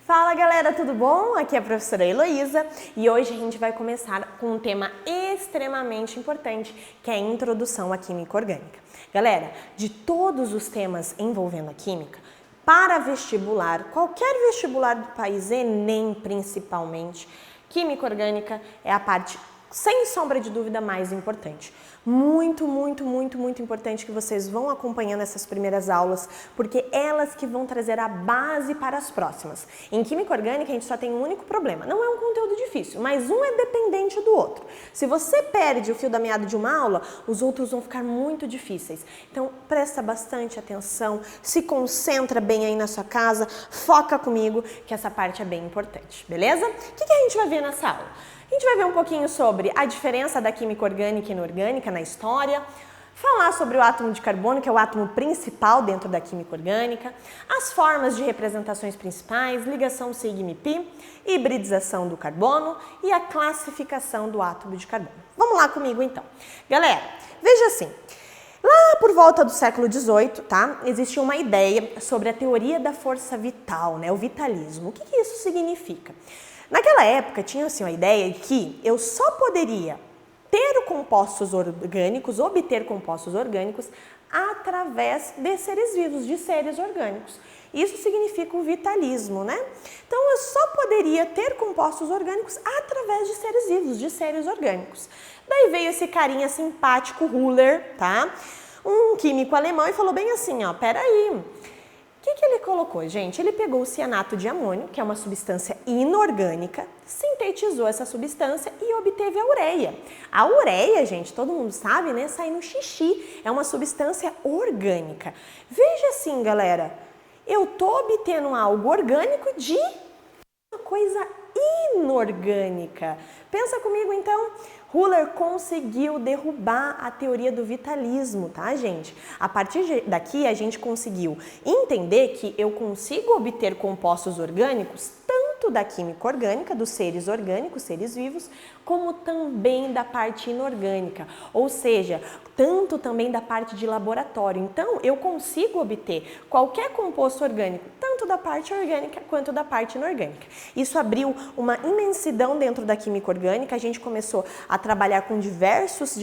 Fala galera, tudo bom? Aqui é a professora Heloísa e hoje a gente vai começar com um tema extremamente importante, que é a introdução à química orgânica. Galera, de todos os temas envolvendo a química, para vestibular, qualquer vestibular do país, Enem principalmente, química orgânica é a parte, sem sombra de dúvida, mais importante. Muito importante que vocês vão acompanhando essas primeiras aulas, porque elas que vão trazer a base para as próximas. Em química orgânica a gente só tem um único problema, não é um conteúdo difícil, mas um é dependente do outro. Se você perde o fio da meada de uma aula, os outros vão ficar muito difíceis. Então presta bastante atenção, se concentra bem aí na sua casa, foca comigo que essa parte é bem importante, beleza? O que a gente vai ver nessa aula? A gente vai ver um pouquinho sobre a diferença da química orgânica e inorgânica na história, falar sobre o átomo de carbono, que é o átomo principal dentro da química orgânica, as formas de representações principais, ligação sigma e pi, hibridização do carbono e a classificação do átomo de carbono. Vamos lá comigo então. Galera, veja assim, lá por volta do século XVIII, tá, existia uma ideia sobre a teoria da força vital, né, o vitalismo. O que isso significa? Naquela época tinha assim a ideia de que eu só poderia ter compostos orgânicos, obter compostos orgânicos através de seres vivos, de seres orgânicos. Isso significa o vitalismo, né? Então eu só poderia ter compostos orgânicos através de seres vivos, de seres orgânicos. Daí veio esse carinha simpático, Wöhler, tá? Um químico alemão e falou bem assim, ó, peraí. O que ele colocou, gente? Ele pegou o cianato de amônio, que é uma substância inorgânica, sintetizou essa substância e obteve a ureia. A ureia, gente, todo mundo sabe, né? Sai no xixi, é uma substância orgânica. Veja assim, galera, eu tô obtendo algo orgânico de uma coisa inorgânica. Pensa comigo, então. Wöhler conseguiu derrubar a teoria do vitalismo, tá, gente? A partir daqui, a gente conseguiu entender que eu consigo obter compostos orgânicos tanto da química orgânica, dos seres orgânicos, seres vivos, como também da parte inorgânica, ou seja, tanto também da parte de laboratório. Então, eu consigo obter qualquer composto orgânico, tanto da parte orgânica quanto da parte inorgânica. Isso abriu uma imensidão dentro da química orgânica, a gente começou a trabalhar com diversos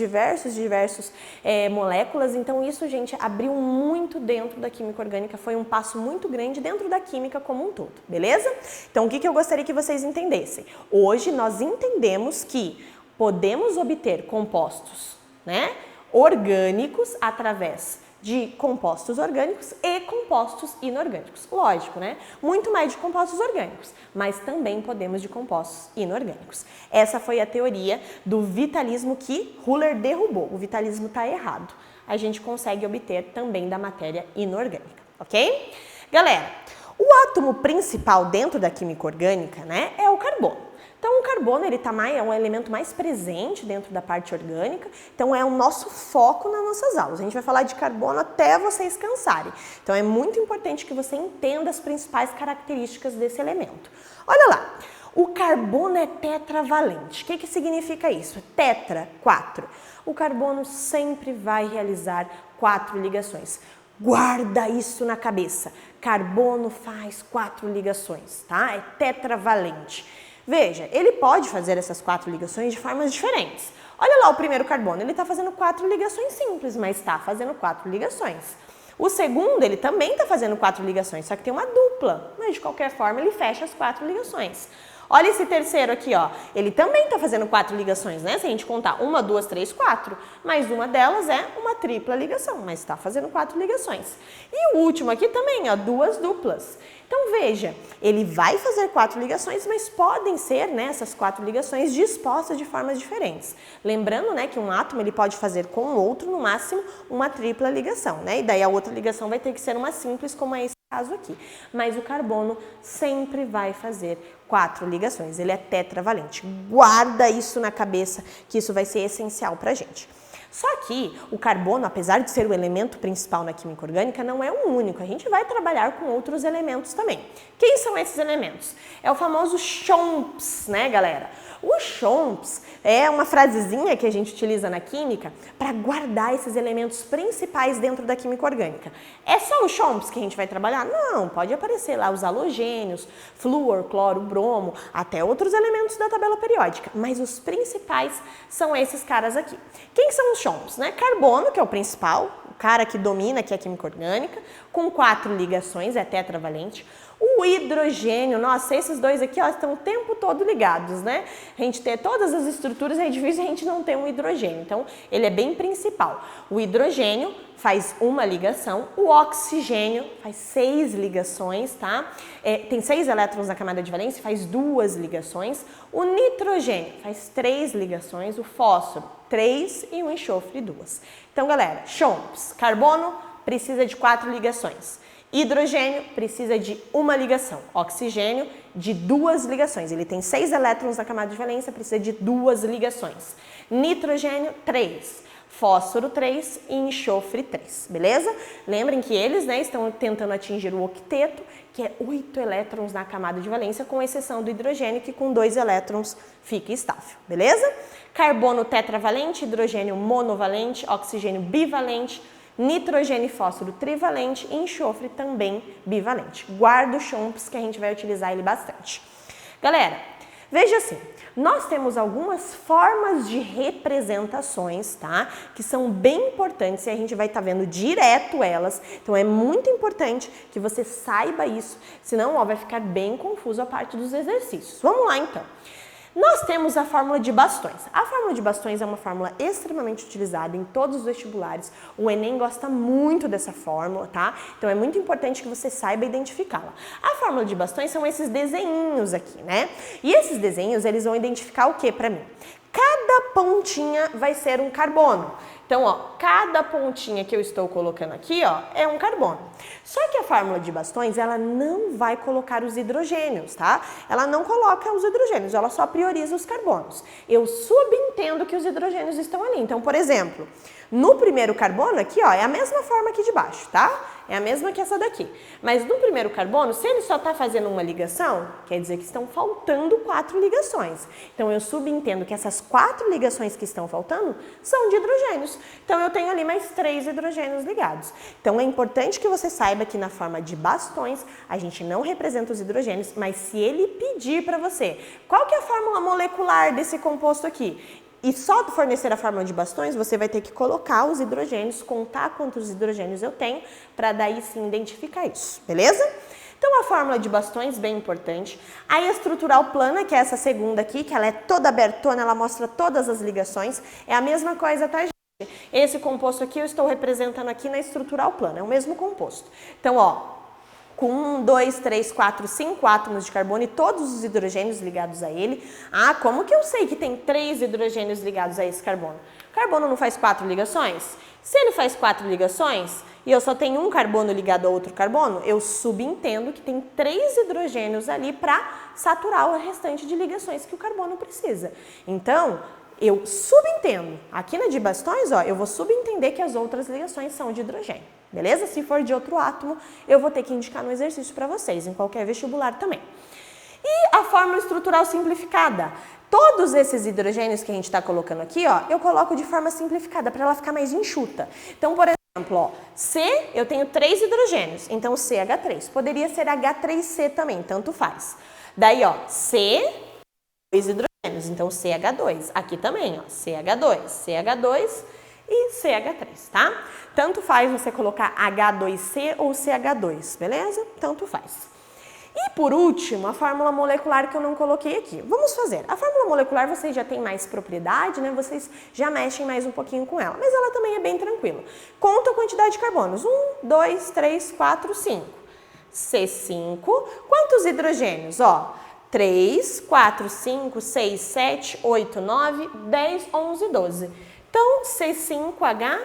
moléculas, então isso, gente, abriu muito dentro da química orgânica, foi um passo muito grande dentro da química como um todo, beleza? Então, o que eu gostaria que vocês entendessem? Hoje nós entendemos que podemos obter compostos, né, orgânicos através de compostos orgânicos e compostos inorgânicos. Lógico, né? Muito mais de compostos orgânicos, mas também podemos de compostos inorgânicos. Essa foi a teoria do vitalismo que Wöhler derrubou. O vitalismo está errado. A gente consegue obter também da matéria inorgânica, ok? Galera, o átomo principal dentro da química orgânica, né, é o carbono. Então, o carbono é um elemento mais presente dentro da parte orgânica, então é o nosso foco nas nossas aulas. A gente vai falar de carbono até vocês cansarem. Então, é muito importante que você entenda as principais características desse elemento. Olha lá, o carbono é tetravalente. O que significa isso? Tetra, 4. O carbono sempre vai realizar 4 ligações. Guarda isso na cabeça. Carbono faz 4 ligações, tá? É tetravalente. Veja, ele pode fazer essas 4 ligações de formas diferentes. Olha lá o primeiro carbono, ele está fazendo 4 ligações simples, mas está fazendo 4 ligações. O segundo, ele também está fazendo 4 ligações, só que tem uma dupla, mas de qualquer forma ele fecha as 4 ligações. Olha esse terceiro aqui, ó. Ele também está fazendo 4 ligações, né? Se a gente contar 1, 2, 3, 4. Mas uma delas é uma tripla ligação, mas está fazendo 4 ligações. E o último aqui também, ó, 2 duplas. Então veja, ele vai fazer 4 ligações, mas podem ser, né, essas 4 ligações dispostas de formas diferentes. Lembrando, né, que um átomo ele pode fazer com o outro, no máximo, uma tripla ligação, né? E daí a outra ligação vai ter que ser uma simples, como é esse caso aqui. Mas o carbono sempre vai fazer 4 ligações, ele é tetravalente. Guarda isso na cabeça, que isso vai ser essencial pra gente. Só que o carbono, apesar de ser o elemento principal na química orgânica, não é o único. A gente vai trabalhar com outros elementos também. Quem são esses elementos? É o famoso CHOMPS, né, galera? O CHOMPS é uma frasezinha que a gente utiliza na química para guardar esses elementos principais dentro da química orgânica. É só o CHOMPS que a gente vai trabalhar? Não, pode aparecer lá os halogênios, flúor, cloro, bromo, até outros elementos da tabela periódica, mas os principais são esses caras aqui. Quem são os CHOMPS, né? Carbono, que é o principal, o cara que domina aqui a química orgânica, com 4 ligações, é tetravalente. O hidrogênio, nossa, esses dois aqui ó, estão o tempo todo ligados, né? A gente ter todas as estruturas, é difícil a gente não ter um hidrogênio, então ele é bem principal. O hidrogênio faz uma ligação, o oxigênio faz 6 ligações, tá? Tem 6 elétrons na camada de valência, faz 2 ligações. O nitrogênio faz 3 ligações, o fósforo 3 e o enxofre 2. Então, galera, CHOMPS, carbono precisa de 4 ligações. Hidrogênio precisa de uma ligação, oxigênio de 2 ligações, ele tem 6 elétrons na camada de valência, precisa de 2 ligações. Nitrogênio, 3, fósforo 3 e enxofre 3, beleza? Lembrem que eles estão tentando atingir o octeto, que é 8 elétrons na camada de valência, com exceção do hidrogênio, que com 2 elétrons fica estável, beleza? Carbono tetravalente, hidrogênio monovalente, oxigênio bivalente, nitrogênio e fósforo trivalente e enxofre também bivalente. Guarda o CHOMPS que a gente vai utilizar ele bastante. Galera, veja assim, nós temos algumas formas de representações, tá? Que são bem importantes e a gente vai estar vendo direto elas. Então é muito importante que você saiba isso, senão ó, vai ficar bem confuso a parte dos exercícios. Vamos lá então. Nós temos a fórmula de bastões. A fórmula de bastões é uma fórmula extremamente utilizada em todos os vestibulares. O Enem gosta muito dessa fórmula, tá? Então é muito importante que você saiba identificá-la. A fórmula de bastões são esses desenhinhos aqui, né? E esses desenhos, eles vão identificar o que para mim? Cada pontinha vai ser um carbono. Então, ó, cada pontinha que eu estou colocando aqui, ó, é um carbono. Só que a fórmula de bastões, ela não vai colocar os hidrogênios, tá? Ela não coloca os hidrogênios, ela só prioriza os carbonos. Eu subentendo que os hidrogênios estão ali. Então, por exemplo, no primeiro carbono aqui, ó, é a mesma forma aqui de baixo, tá? É a mesma que essa daqui. Mas no primeiro carbono, se ele só está fazendo uma ligação, quer dizer que estão faltando 4 ligações. Então, eu subentendo que essas 4 ligações que estão faltando são de hidrogênios. Então, eu tenho ali mais 3 hidrogênios ligados. Então, é importante que você saiba que na forma de bastões, a gente não representa os hidrogênios, mas se ele pedir para você, qual que é a fórmula molecular desse composto aqui? E só fornecer a fórmula de bastões, você vai ter que colocar os hidrogênios, contar quantos hidrogênios eu tenho, para daí sim identificar isso, beleza? Então, a fórmula de bastões, bem importante. A estrutural plana, que é essa segunda aqui, que ela é toda abertona, ela mostra todas as ligações, é a mesma coisa, tá, gente? Esse composto aqui eu estou representando aqui na estrutural plana, é o mesmo composto. Então, ó, com 1, 2, 3, 4, 5 átomos de carbono e todos os hidrogênios ligados a ele. Ah, como que eu sei que tem 3 hidrogênios ligados a esse carbono? O carbono não faz 4 ligações? Se ele faz 4 ligações e eu só tenho um carbono ligado a outro carbono, eu subentendo que tem 3 hidrogênios ali para saturar o restante de ligações que o carbono precisa. Então, eu subentendo. Aqui na de bastões, ó, eu vou subentender que as outras ligações são de hidrogênio. Beleza? Se for de outro átomo, eu vou ter que indicar no exercício para vocês, em qualquer vestibular também. E a fórmula estrutural simplificada. Todos esses hidrogênios que a gente está colocando aqui, ó, eu coloco de forma simplificada para ela ficar mais enxuta. Então, por exemplo, ó, C, eu tenho 3 hidrogênios, então CH3. Poderia ser H3C também, tanto faz. Daí, ó, C, 2 hidrogênios, então CH2. Aqui também, ó, CH2, CH2 e CH3, tá? Tanto faz você colocar H2C ou CH2, beleza? Tanto faz. E por último, a fórmula molecular que eu não coloquei aqui. Vamos fazer. A fórmula molecular vocês já têm mais propriedade, né? Vocês já mexem mais um pouquinho com ela, mas ela também é bem tranquila. Conta a quantidade de carbonos. 1, 2, 3, 4, 5. C5. Quantos hidrogênios? Ó, 3, 4, 5, 6, 7, 8, 9, 10, 11, 12. Então, C5H12.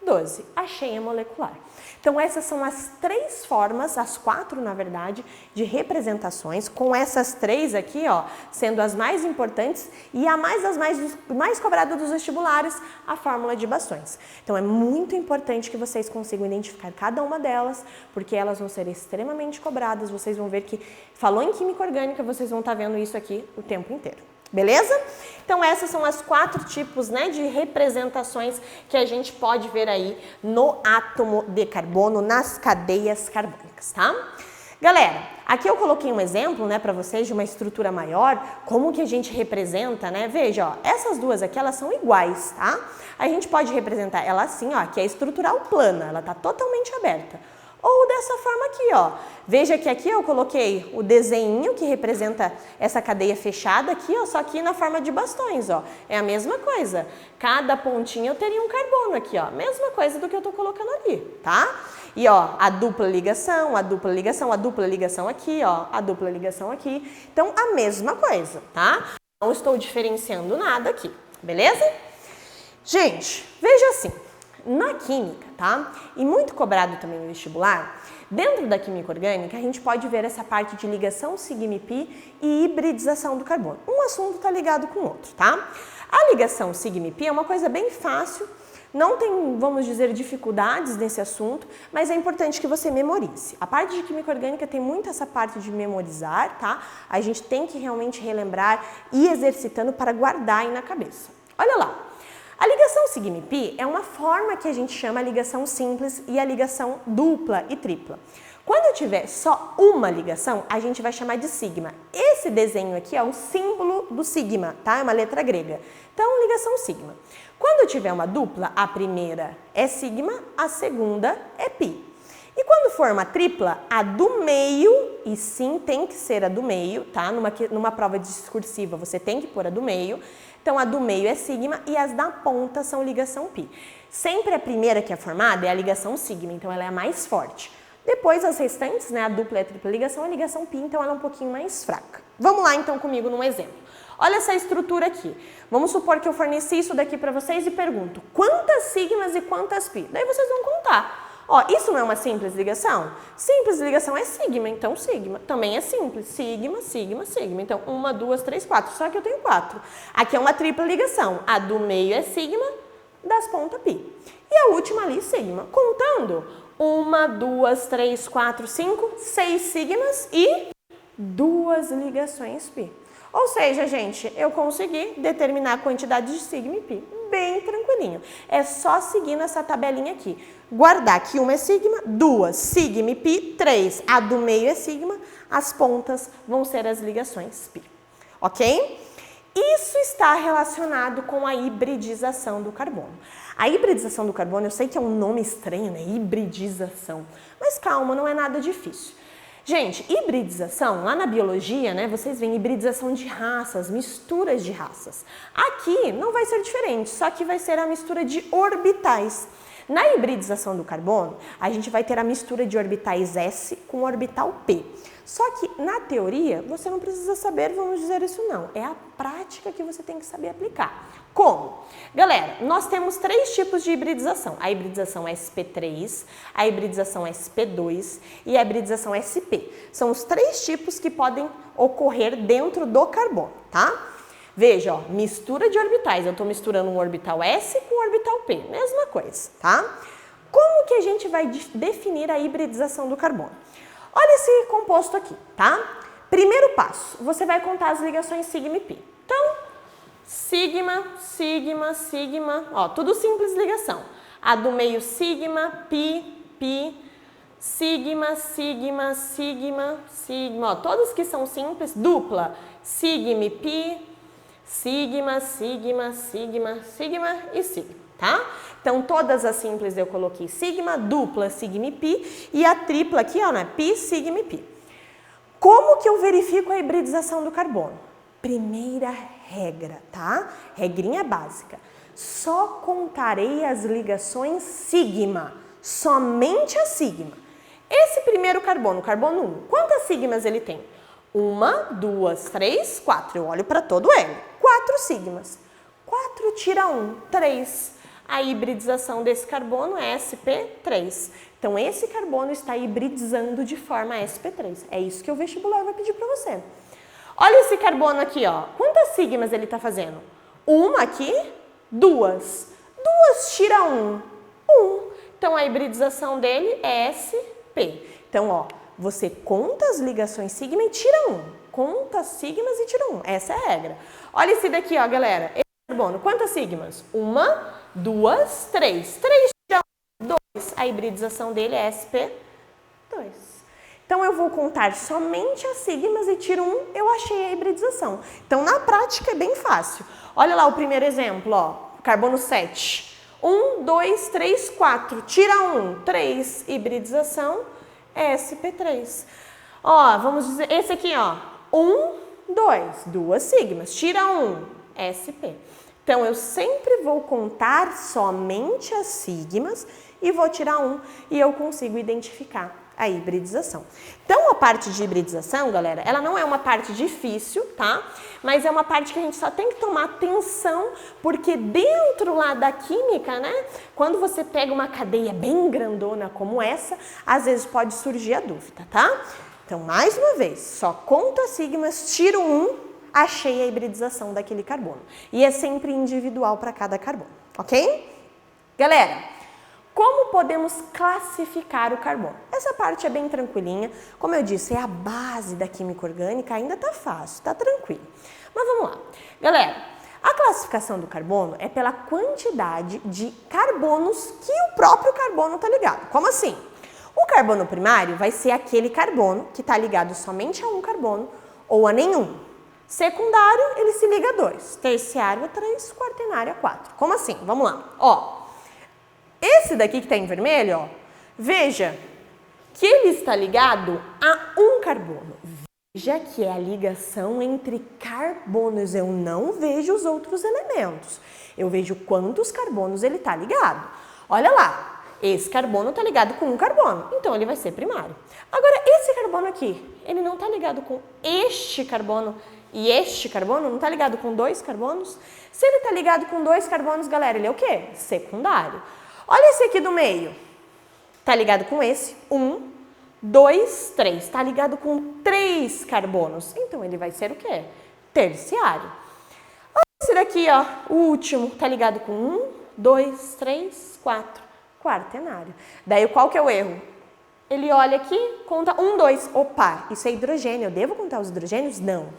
12, a cheia molecular. Então essas são as 3 formas, as 4 na verdade, de representações, com essas 3 aqui, ó, sendo as mais importantes e as mais cobradas dos vestibulares, a fórmula de bastões. Então é muito importante que vocês consigam identificar cada uma delas, porque elas vão ser extremamente cobradas, vocês vão ver que, falou em química orgânica, vocês vão estar vendo isso aqui o tempo inteiro. Beleza? Então essas são as 4 tipos, né, de representações que a gente pode ver aí no átomo de carbono, nas cadeias carbônicas, tá? Galera, aqui eu coloquei um exemplo, né, para vocês de uma estrutura maior, como que a gente representa, né? Veja, ó, essas duas aqui, elas são iguais, tá? A gente pode representar ela assim, ó, que é estrutural plana, ela tá totalmente aberta. Ou dessa forma aqui, ó. Veja que aqui eu coloquei o desenho que representa essa cadeia fechada aqui, ó, só que na forma de bastões, ó. É a mesma coisa. Cada pontinha eu teria um carbono aqui, ó. Mesma coisa do que eu tô colocando ali, tá? E ó, a dupla ligação, a dupla ligação, a dupla ligação aqui, ó, a dupla ligação aqui. Então, a mesma coisa, tá? Não estou diferenciando nada aqui, beleza? Gente, veja assim. Na química, tá? E muito cobrado também no vestibular, dentro da química orgânica, a gente pode ver essa parte de ligação sigma-pi e hibridização do carbono. Um assunto está ligado com o outro, tá? A ligação sigma-pi é uma coisa bem fácil, não tem, vamos dizer, dificuldades nesse assunto, mas é importante que você memorize. A parte de química orgânica tem muito essa parte de memorizar, tá? A gente tem que realmente relembrar e ir exercitando para guardar aí na cabeça. Olha lá. A ligação sigma-pi é uma forma que a gente chama a ligação simples e a ligação dupla e tripla. Quando eu tiver só uma ligação, a gente vai chamar de sigma. Esse desenho aqui é o símbolo do sigma, tá? É uma letra grega. Então, ligação sigma. Quando eu tiver uma dupla, a primeira é sigma, a segunda é pi. E quando for uma tripla, a do meio, e sim, tem que ser a do meio, tá? Numa prova discursiva, você tem que pôr a do meio. Então, a do meio é sigma e as da ponta são ligação pi. Sempre a primeira que é formada é a ligação sigma, então ela é a mais forte. Depois, as restantes, né, a dupla e a tripla ligação, a ligação pi, então ela é um pouquinho mais fraca. Vamos lá, então, comigo num exemplo. Olha essa estrutura aqui. Vamos supor que eu forneci isso daqui para vocês e pergunto quantas sigmas e quantas pi? Daí vocês vão contar. Ó, isso não é uma simples ligação? Simples ligação é sigma, então sigma. Também é simples, sigma, sigma, sigma. Então, 1, 2, 3, 4. Só que eu tenho 4. Aqui é uma tripla ligação. A do meio é sigma, das pontas pi. E a última ali, sigma. Contando, 1, 2, 3, 4, 5, 6 sigmas e 2 ligações pi. Ou seja, gente, eu consegui determinar a quantidade de sigma e pi. Bem tranquilinho. É só seguir nessa tabelinha aqui. Guardar que uma é sigma, 2 sigma e pi, 3 a do meio é sigma, as pontas vão ser as ligações pi. Ok? Isso está relacionado com a hibridização do carbono. A hibridização do carbono, eu sei que é um nome estranho, né? Hibridização. Mas calma, não é nada difícil. Gente, hibridização, lá na biologia, né, vocês veem hibridização de raças, misturas de raças. Aqui não vai ser diferente, só que vai ser a mistura de orbitais. Na hibridização do carbono, a gente vai ter a mistura de orbitais S com orbital P. Só que, na teoria, você não precisa saber, vamos dizer isso não. É a prática que você tem que saber aplicar. Como? Galera, nós temos 3 tipos de hibridização. A hibridização SP3, a hibridização SP2 e a hibridização SP. São os 3 tipos que podem ocorrer dentro do carbono, tá? Veja, ó, mistura de orbitais. Eu estou misturando um orbital S com um orbital P. Mesma coisa, tá? Como que a gente vai definir a hibridização do carbono? Olha esse composto aqui, tá? Primeiro passo, você vai contar as ligações sigma e pi. Então, sigma, sigma, sigma, ó, tudo simples ligação. A do meio sigma, pi, pi, sigma, sigma, sigma, sigma, ó, todos que são simples, dupla, sigma e pi, sigma, sigma, sigma, sigma e sigma, tá? Então, todas as simples eu coloquei sigma, dupla, sigma e pi, e a tripla aqui, ó, né? Pi, sigma e pi. Como que eu verifico a hibridização do carbono? Primeira regra, tá? Regrinha básica. Só contarei as ligações sigma, somente a sigma. Esse primeiro carbono, carbono 1, quantas sigmas ele tem? 1, 2, 3, 4. Eu olho para todo ele. 4 sigmas. 4 tira 1, 3. a hibridização desse carbono é sp3. Então, esse carbono está hibridizando de forma sp3. É isso que o vestibular vai pedir para você. Olha esse carbono aqui, ó. Quantas sigmas ele está fazendo? Uma aqui, duas. Duas tira um. Então, a hibridização dele é sp. Então, ó, você conta as ligações sigma e tira um. Conta as sigmas e tira um. Essa é a regra. Olha esse daqui, ó, galera. Esse carbono, quantas sigmas? Uma, duas, três. Três tira um, dois. A hibridização dele é sp2. Então, eu vou contar somente as sigmas e tiro um, eu achei a hibridização. Então, na prática, é bem fácil. Olha lá o primeiro exemplo, ó. Carbono 7. 1, 2, 3, 4. Tira 1, 3. Hibridização sp3. Ó, vamos dizer, esse aqui, ó. 1, 2. Duas sigmas. Tira 1, sp. Então, eu sempre vou contar somente as sigmas e vou tirar 1 e eu consigo identificar a hibridização. Então, a parte de hibridização, galera, ela não é uma parte difícil, tá? Mas é uma parte que a gente só tem que tomar atenção, porque dentro lá da química, né? Quando você pega uma cadeia bem grandona como essa, às vezes pode surgir a dúvida, tá? Então, mais uma vez, só conta as sigmas, tiro 1, achei a hibridização daquele carbono. E é sempre individual para cada carbono, ok? Galera, como podemos classificar o carbono? Essa parte é bem tranquilinha. Como eu disse, é a base da química orgânica, ainda tá fácil, tá tranquilo. Mas vamos lá. Galera, a classificação do carbono é pela quantidade de carbonos que o próprio carbono tá ligado. Como assim? O carbono primário vai ser aquele carbono que tá ligado somente a um carbono ou a nenhum. Secundário, ele se liga a 2. Terciário a 3, quaternário a 4. Como assim? Vamos lá. Ó. Esse daqui que está em vermelho, ó, veja que ele está ligado a um carbono. Veja que é a ligação entre carbonos. Eu não vejo os outros elementos. Eu vejo quantos carbonos ele está ligado. Olha lá, esse carbono está ligado com um carbono, então ele vai ser primário. Agora, esse carbono aqui, ele não está ligado com este carbono e este carbono, não está ligado com dois carbonos? Se ele está ligado com dois carbonos, galera, ele é o quê? Secundário. Olha esse aqui do meio. Tá ligado com esse. 1, 2, 3. Tá ligado com 3 carbonos. Então, ele vai ser o quê? Terciário. Olha esse daqui, ó. O último. Tá ligado com 1, 2, 3, 4. Quaternário. Daí, qual que é o erro? Ele olha aqui, conta 1, 2. Opa, isso é hidrogênio. Eu devo contar os hidrogênios? Não.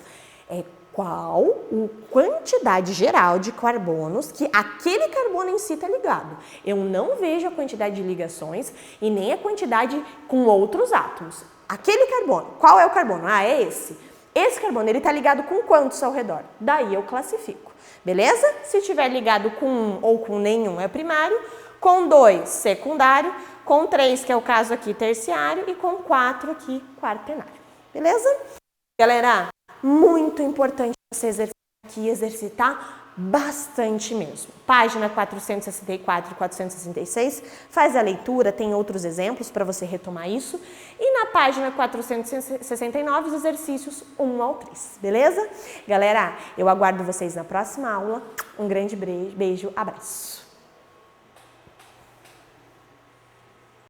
É qual a quantidade geral de carbonos que aquele carbono em si está ligado. Eu não vejo a quantidade de ligações e nem a quantidade com outros átomos. Aquele carbono, qual é o carbono? Ah, é esse. Esse carbono, ele está ligado com quantos ao redor? Daí eu classifico, beleza? Se estiver ligado com um ou com nenhum é primário, com 2 secundário, com 3, que é o caso aqui, terciário, e com 4 aqui, quaternário, beleza? Galera, muito importante você exercitar aqui, exercitar bastante mesmo. Página 464 e 466, faz a leitura, tem outros exemplos para você retomar isso. E na página 469, os exercícios 1 ao 3, beleza? Galera, eu aguardo vocês na próxima aula. Um grande beijo, abraço.